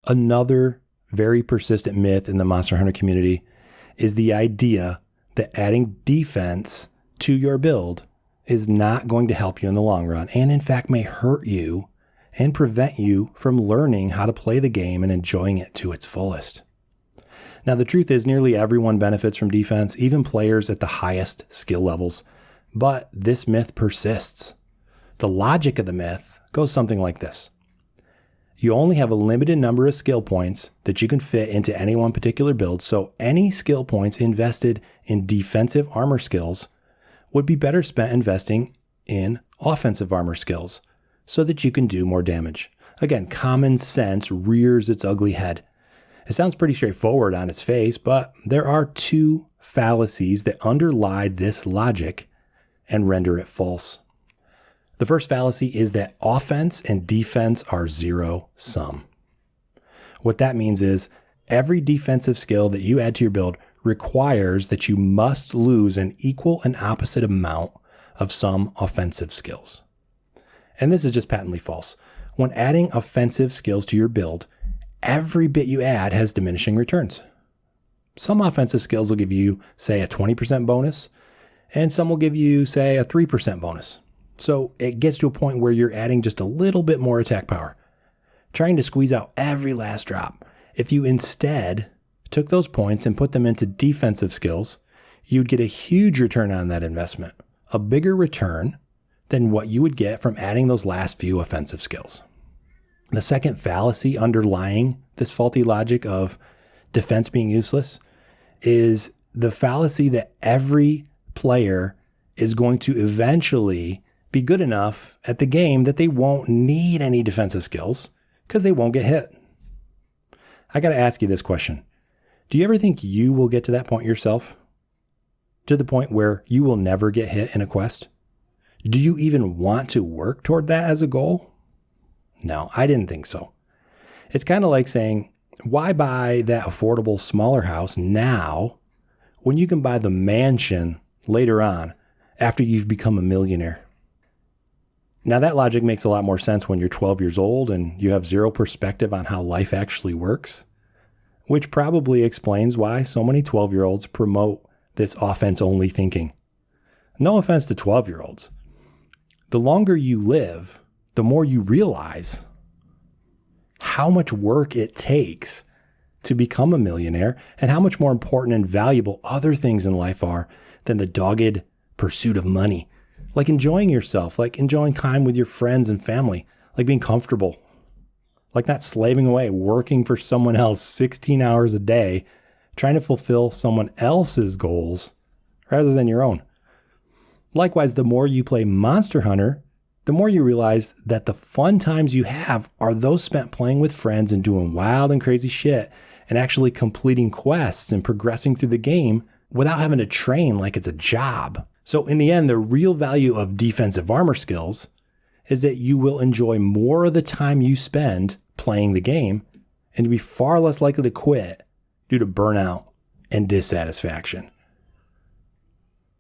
Another very persistent myth in the Monster Hunter community is the idea that adding defense to your build is not going to help you in the long run, and in fact may hurt you and prevent you from learning how to play the game and enjoying it to its fullest. Now, the truth is nearly everyone benefits from defense, even players at the highest skill levels, but this myth persists. The logic of the myth goes something like this. You only have a limited number of skill points that you can fit into any one particular build, so any skill points invested in defensive armor skills would be better spent investing in offensive armor skills so that you can do more damage. Again, common sense rears its ugly head. It sounds pretty straightforward on its face, but there are two fallacies that underlie this logic and render it false. The first fallacy is that offense and defense are zero sum. What that means is every defensive skill that you add to your build requires that you must lose an equal and opposite amount of some offensive skills. And this is just patently false. When adding offensive skills to your build, every bit you add has diminishing returns. Some offensive skills will give you, say, a 20% bonus, and some will give you, say, a 3% bonus. So it gets to a point where you're adding just a little bit more attack power, trying to squeeze out every last drop. If you instead took those points and put them into defensive skills, you'd get a huge return on that investment, a bigger return than what you would get from adding those last few offensive skills. The second fallacy underlying this faulty logic of defense being useless is the fallacy that every player is going to eventually be good enough at the game that they won't need any defensive skills because they won't get hit. I got to ask you this question. Do you ever think you will get to that point yourself? To the point where you will never get hit in a quest? Do you even want to work toward that as a goal? No, I didn't think so. It's kind of like saying, why buy that affordable smaller house now when you can buy the mansion later on after you've become a millionaire? Now that logic makes a lot more sense when you're 12 years old and you have zero perspective on how life actually works, which probably explains why so many 12-year-olds promote this offense-only thinking. No offense to 12-year-olds. The longer you live, the more you realize how much work it takes to become a millionaire and how much more important and valuable other things in life are than the dogged pursuit of money. Like enjoying yourself, like enjoying time with your friends and family, like being comfortable, like not slaving away, working for someone else 16 hours a day, trying to fulfill someone else's goals rather than your own. Likewise, the more you play Monster Hunter, the more you realize that the fun times you have are those spent playing with friends and doing wild and crazy shit and actually completing quests and progressing through the game without having to train like it's a job. So in the end, the real value of defensive armor skills is that you will enjoy more of the time you spend playing the game and to be far less likely to quit due to burnout and dissatisfaction.